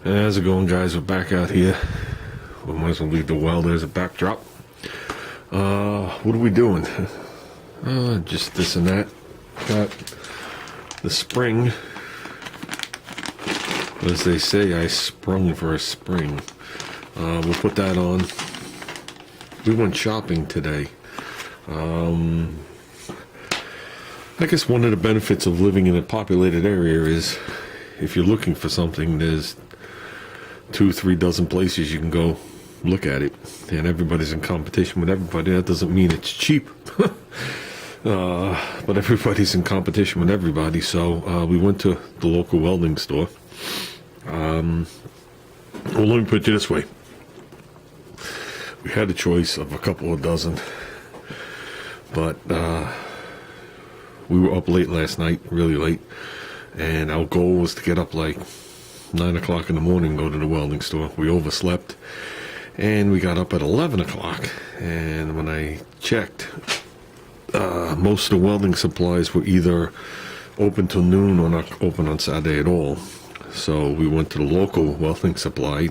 How's it going, guys? We're back out here. We might as well leave the welder as a backdrop. What are we doing? Just this and that. Got the spring. As they say, I sprung for a spring. We'll put that on. We went shopping today. I guess one of the benefits of living in a populated area is if you're looking for something, there's 2-3 dozen places you can go look at it, and everybody's in competition with everybody. That doesn't mean it's cheap, but everybody's in competition with everybody. So we went to the local welding store. Well, let me put it this way: we had a choice of a couple of dozen, but we were up late last night, really late, and our goal was to get up like 9 o'clock in the morning and go to the welding store. We overslept, and we got up at 11 o'clock, and when I checked, most of the welding supplies were either open till noon or not open on Saturday at all. So we went to the local welding supply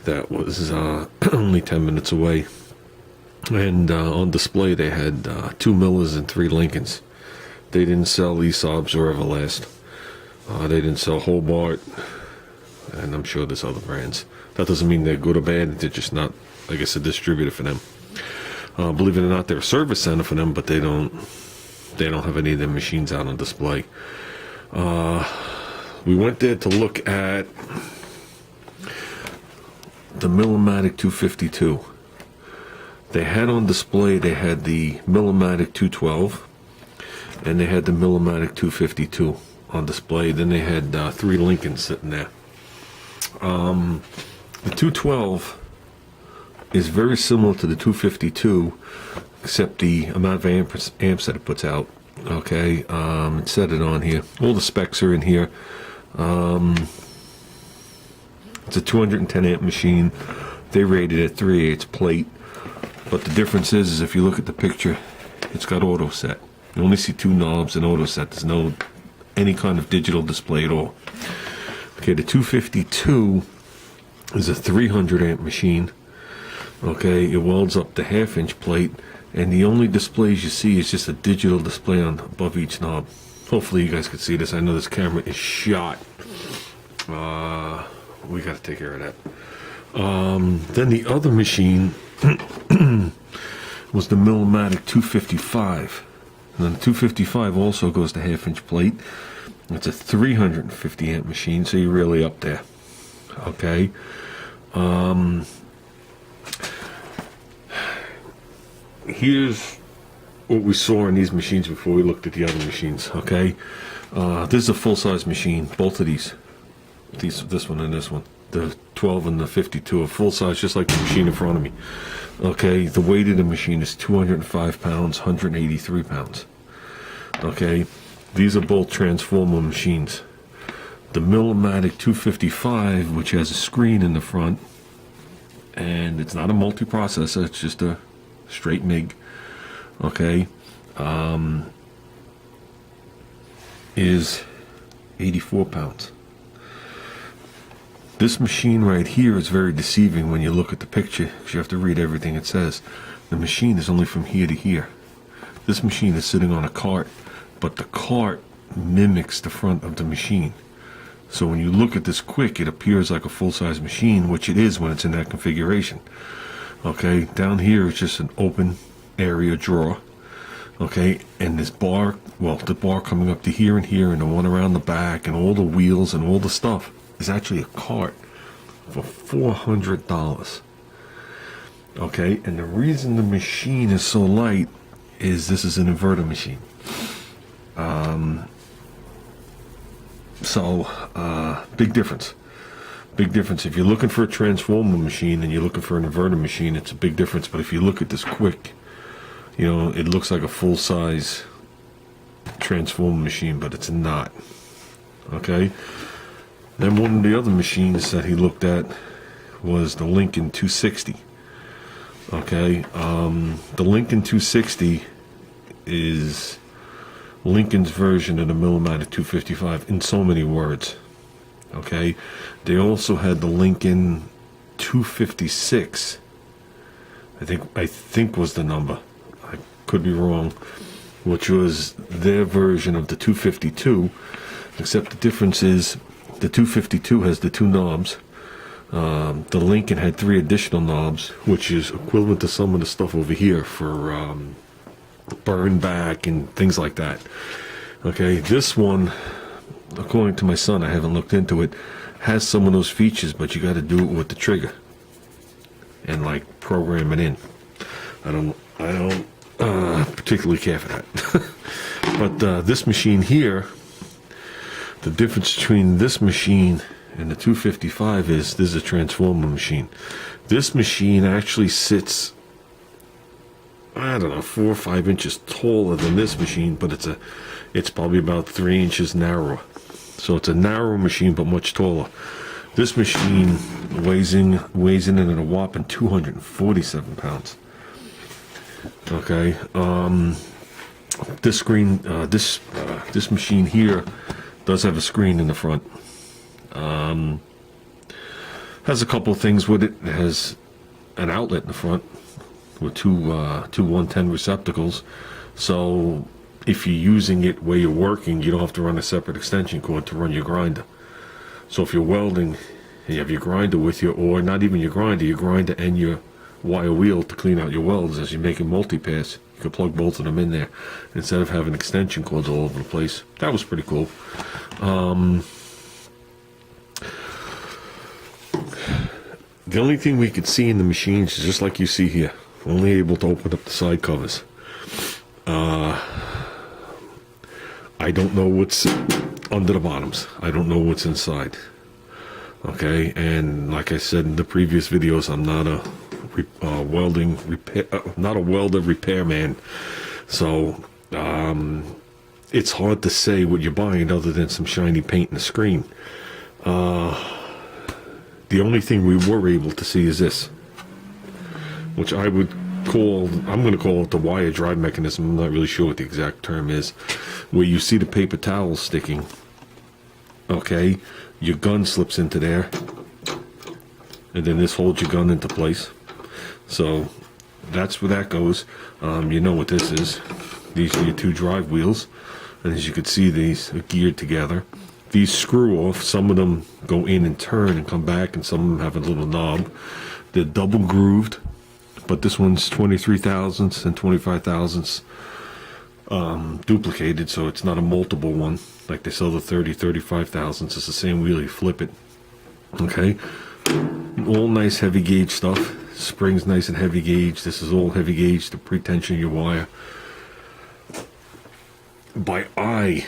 that was only 10 minutes away, and on display they had 2 Millers and 3 Lincolns. They didn't sell ESOBs or Everlast. They didn't sell Hobart, and I'm sure there's other brands. That doesn't mean they're good or bad. They're just not, I guess, a distributor for them. Believe it or not, they're a service center for them, but they don't have any of their machines out on display. We went there to look at the Millermatic 252. They had on display, they had the Millermatic 212, and they had the Millermatic 252 on display. Then they had 3 Lincolns sitting there. The 212 is very similar to the 252, except the amount of amps that it puts out. Okay, it said it on here. All the specs are in here. It's a 210 amp machine. They rated it 3/8 plate, but the difference is if you look at the picture, it's got auto set. You only see 2 knobs in auto set. There's no any kind of digital display at all. Okay, the 252 is a 300 amp machine. Okay, it welds up the 1/2-inch plate, and the only displays you see is just a digital display on above each knob. Hopefully you guys can see this. I know this camera is shot. We got to take care of that. Then the other machine was the Millermatic 255. And then the 255 also goes to 1/2-inch plate. It's a 350 amp machine, so you're really up there. Okay. Here's what we saw in these machines before we looked at the other machines. Okay. This is a full-size machine. Both of these, this one and this one, the 12 and the 52 are full-size, just like the machine in front of me. Okay. The weight of the machine is 205 pounds, 183 pounds. Okay. These are both transformer machines. The Millermatic 255, which has a screen in the front, and it's not a multiprocessor, it's just a straight MIG, okay, is 84 pounds. This machine right here is very deceiving when you look at the picture, because you have to read everything it says. The machine is only from here to here. This machine is sitting on a cart, but the cart mimics the front of the machine. So when you look at this quick, it appears like a full-size machine, which it is when it's in that configuration. Okay, down here is just an open area drawer. Okay, and this bar, well, the bar coming up to here, and the one around the back, and all the wheels and all the stuff is actually a cart for $400. Okay, and the reason the machine is so light is this is an inverter machine. Big difference. Big difference. If you're looking for a transformer machine and you're looking for an inverter machine, it's a big difference. But if you look at this quick, you know, it looks like a full-size transformer machine, but it's not. Okay. Then one of the other machines that he looked at was the Lincoln 260. Okay. The Lincoln 260 is Lincoln's version of the Millermatic 255 in so many words. Okay, they also had the Lincoln 256. I think was the number. I could be wrong. Which was their version of the 252, except the difference is the 252 has the two knobs. The Lincoln had 3 additional knobs, which is equivalent to some of the stuff over here for burn back and things like that. Okay, this one, according to my son, I haven't looked into it, has some of those features, but you got to do it with the trigger and like program it in. I don't particularly care for that. But this machine here, the difference between this machine and the 255 is this is a transformer machine. This machine actually sits, I don't know, 4 or 5 inches taller than this machine, but it's probably about 3 inches narrower. So it's a narrow machine, but much taller. This machine weighs in at a whopping 247 pounds. Okay, this screen, this machine here does have a screen in the front. Has a couple of things with it. It has an outlet in the front with two 110 receptacles. So if you're using it where you're working, you don't have to run a separate extension cord to run your grinder. So if you're welding and you have your grinder with you, or not even your grinder and your wire wheel to clean out your welds as you're making multi-pass, you can plug both of them in there instead of having extension cords all over the place. That was pretty cool. The only thing we could see in the machines is just like you see here, only able to open up the side covers. I don't know what's under the bottoms. I don't know what's inside. Okay, and like I said in the previous videos, I'm not a welding repair, not a welder repairman, so it's hard to say what you're buying other than some shiny paint and a screen. The only thing we were able to see is this, which I would call, I'm going to call it the wire drive mechanism. I'm not really sure what the exact term is, where you see the paper towel sticking. Okay, your gun slips into there, and then this holds your gun into place. So that's where that goes. You know what this is. These are your 2 drive wheels, and as you can see, these are geared together. These screw off. Some of them go in and turn and come back, and some of them have a little knob. They're double grooved, but this one's 23 thousandths and 25 thousandths duplicated, so it's not a multiple one like they sell the 30, 35 thousandths. It's the same wheel, you flip it. Okay, all nice heavy gauge stuff. Springs nice and heavy gauge. This is all heavy gauge to pre-tension your wire. By eye,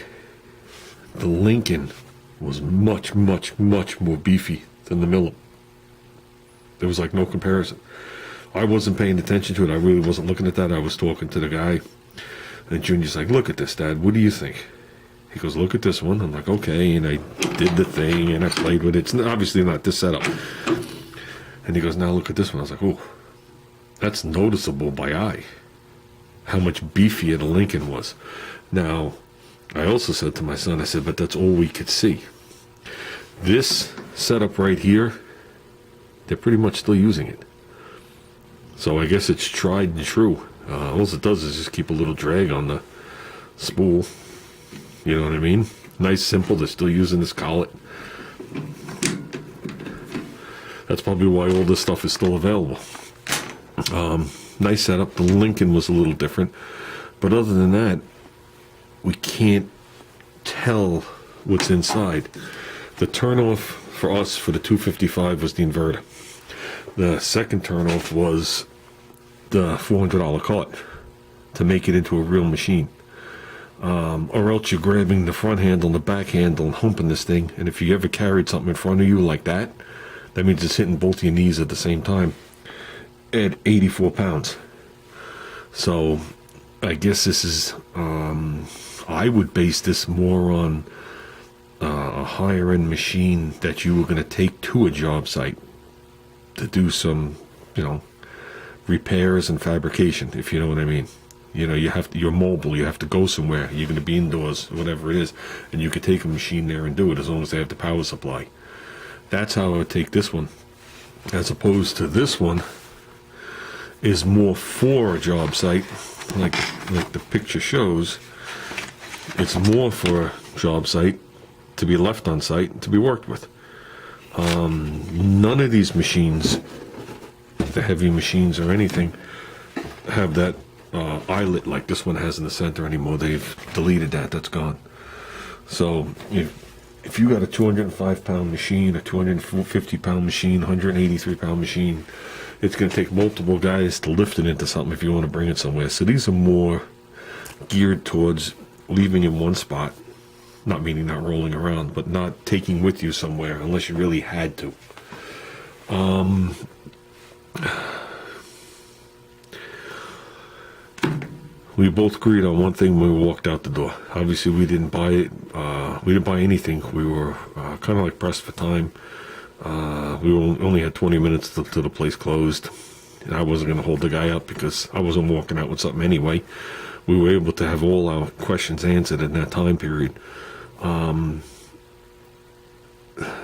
the Lincoln was much more beefy than the Miller. There was like no comparison. I wasn't paying attention to it. I really wasn't looking at that. I was talking to the guy, and Junior's like, "Look at this, Dad. What do you think?" He goes, "Look at this one." I'm like, "Okay," and I did the thing and I played with it. It's obviously not this setup. And he goes, "Now look at this one." I was like, "Oh, that's noticeable by eye, how much beefier the Lincoln was." Now, I also said to my son, I said, "But that's all we could see." This setup right here, they're pretty much still using it. So I guess it's tried and true. All it does is just keep a little drag on the spool. You know what I mean? Nice, simple. They're still using this collet. That's probably why all this stuff is still available. Nice setup. The Lincoln was a little different, but other than that, we can't tell what's inside. The turnoff for us for the 255 was the inverter. The second turnoff was the $400 cart to make it into a real machine. Or else you're grabbing the front handle and the back handle and humping this thing, and if you ever carried something in front of you like that, that means it's hitting both your knees at the same time at 84 pounds. So I guess this is, I would base this more on a higher end machine that you were going to take to a job site to do some, repairs and fabrication, if you know what I mean. You know, you're mobile, you have to go somewhere, you're going to be indoors, whatever it is, and you could take a machine there and do it as long as they have the power supply. That's how I would take this one. As opposed to this one is more for a job site, like the picture shows. It's more for a job site to be left on site, to be worked with. None of these machines, the heavy machines or anything, have that eyelet like this one has in the center anymore. They've deleted that. That's gone. So if you got a 205-pound machine, a 250-pound machine, 183-pound machine, it's going to take multiple guys to lift it into something if you want to bring it somewhere. So these are more geared towards leaving in one spot, not meaning not rolling around, but not taking with you somewhere unless you really had to. We both agreed on one thing when we walked out the door. Obviously, we didn't buy it. We didn't buy anything. We were kind of like pressed for time. We only had 20 minutes till the place closed. And I wasn't going to hold the guy up because I wasn't walking out with something anyway. We were able to have all our questions answered in that time period.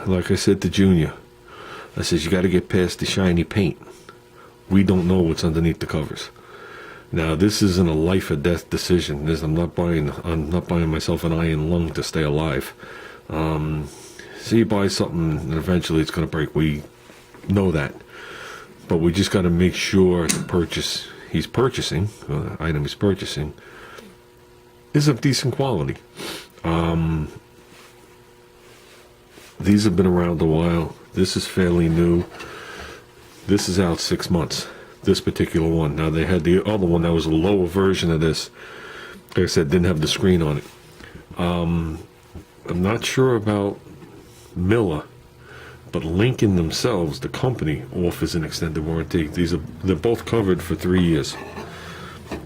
Like I said to Junior, I said, you got to get past the shiny paint. We don't know what's underneath the covers. Now, this isn't a life or death decision. I'm not buying myself an iron lung to stay alive. So you buy something and eventually it's going to break. We know that. But we just got to make sure the purchase he's purchasing, the item he's purchasing, is of decent quality. These have been around a while. This is fairly new. This is out 6 months. This particular one. Now they had the other one that was a lower version of this. Like I said, didn't have the screen on it. I'm not sure about Miller, but Lincoln themselves, the company, offers an extended warranty. They're both covered for 3 years.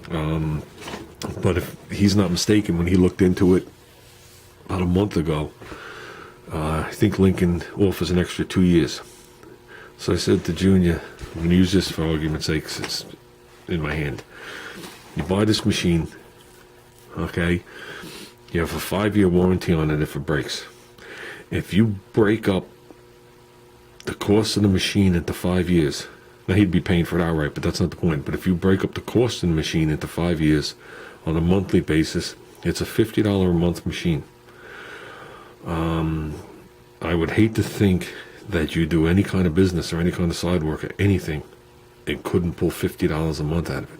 But if he's not mistaken, when he looked into it about a month ago, I think Lincoln offers an extra 2 years. So I said to Junior, I'm going to use this for argument's sake, it's in my hand. You buy this machine, okay? You have a 5-year warranty on it if it breaks. If you break up the cost of the machine into 5 years, now he'd be paying for it outright, but that's not the point. But if you break up the cost of the machine into 5 years on a monthly basis, it's a $50 a month machine. I would hate to think that you do any kind of business or any kind of side work or anything and couldn't pull $50 a month out of it.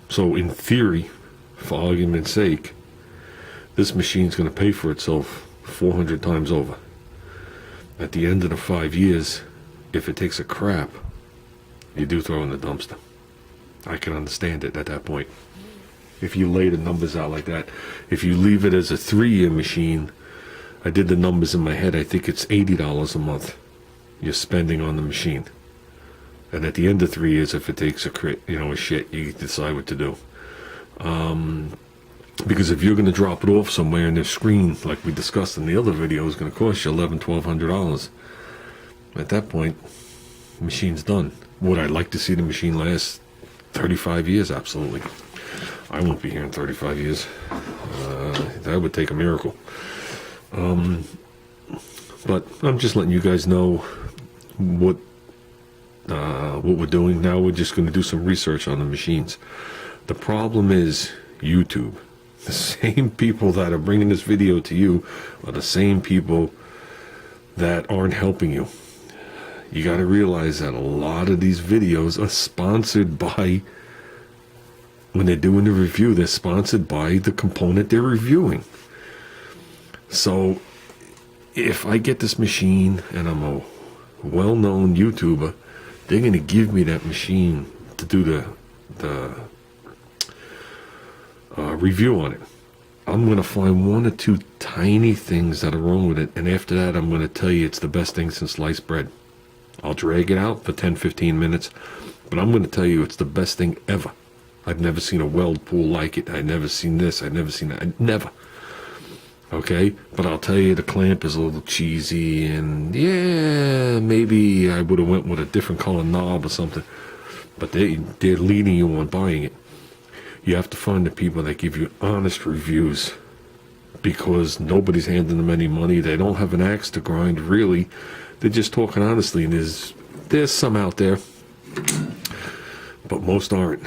So in theory, for argument's sake, this machine's going to pay for itself 400 times over. At the end of the 5 years, if it takes a crap, you do throw in the dumpster. I can understand it at that point. If you lay the numbers out like that. If you leave it as a 3-year machine, I did the numbers in my head, I think it's $80 a month you're spending on the machine. And at the end of 3 years, if it takes a shit, you decide what to do. Because if you're going to drop it off somewhere and the screen, like we discussed in the other video, is going to cost you $1,100-$1,200. At that point, the machine's done. Would I like to see the machine last 35 years? Absolutely. I won't be here in 35 years. That would take a miracle. But I'm just letting you guys know what we're doing now. We're just going to do some research on the machines. The problem is YouTube. The same people that are bringing this video to you are the same people that aren't helping you. You got to realize that a lot of these videos are sponsored by, when they're doing the review, they're sponsored by the component they're reviewing. So if I get this machine and I'm a well-known YouTuber, they're going to give me that machine to do the review on it. I'm going to find 1 or 2 tiny things that are wrong with it, and after that I'm going to tell you it's the best thing since sliced bread. I'll drag it out for 10-15 minutes, but I'm going to tell you it's the best thing ever. I've never seen a weld pool like it. I've never seen this. I've never seen that. Never. Okay? But I'll tell you the clamp is a little cheesy, and yeah, maybe I would have went with a different color knob or something. but they're leading you on buying it. You have to find the people that give you honest reviews, because nobody's handing them any money. They don't have an axe to grind, really. They're just talking honestly, and there's some out there, but most aren't.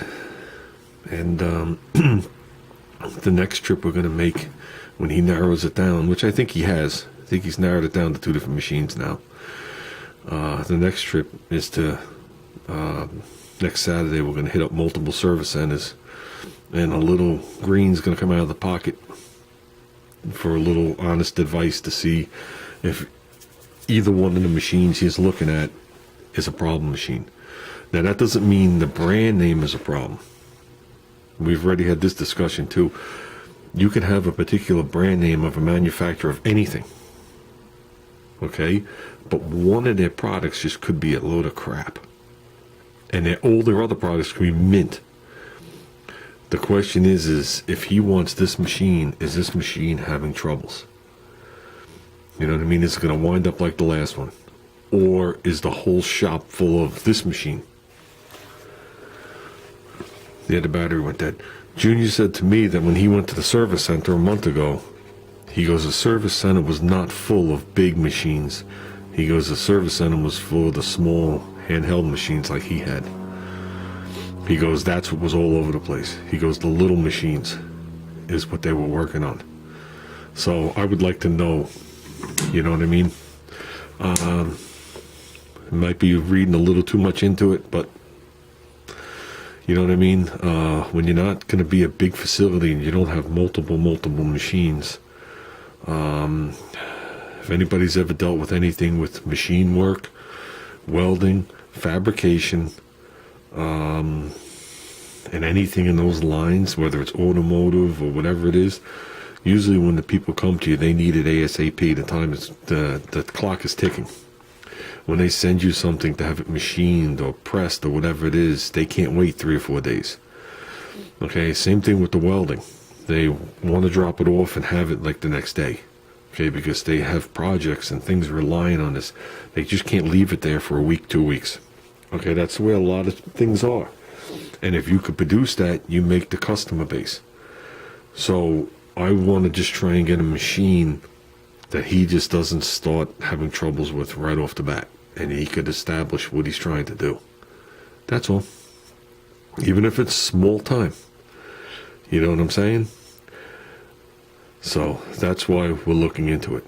And the next trip we're going to make, when he narrows it down, which I think he has, I think he's narrowed it down to 2 different machines now. The next trip is to, next Saturday, we're going to hit up multiple service centers, and a little green's going to come out of the pocket for a little honest advice to see if either one of the machines he's looking at is a problem machine. Now, that doesn't mean the brand name is a problem. We've already had this discussion too. You can have a particular brand name of a manufacturer of anything, okay? But one of their products just could be a load of crap, and all their other products could be mint. The question is if he wants this machine, is this machine having troubles? You know what I mean? Is it going to wind up like the last one? Or is the whole shop full of this machine? Yeah, the battery went dead. Junior said to me that when he went to the service center a month ago, he goes, the service center was not full of big machines. He goes, the service center was full of the small handheld machines like he had. He goes, that's what was all over the place. He goes, the little machines is what they were working on. So I would like to know, you know what I mean? Might be reading a little too much into it, but you know what I mean? When you're not going to be a big facility and you don't have multiple machines, if anybody's ever dealt with anything with machine work, welding, fabrication, and anything in those lines, whether it's automotive or whatever it is, usually when the people come to you, they need it ASAP. The clock is ticking. When they send you something to have it machined or pressed or whatever it is, they can't wait 3 or 4 days. Okay, same thing with the welding. They want to drop it off and have it like the next day. Okay, because they have projects and things relying on this. They just can't leave it there for a week, 2 weeks. Okay, that's the way a lot of things are. And if you could produce that, you make the customer base. So I want to just try and get a machine that he just doesn't start having troubles with right off the bat, and he could establish what he's trying to do. That's all. Even if it's small time. You know what I'm saying? So that's why we're looking into it.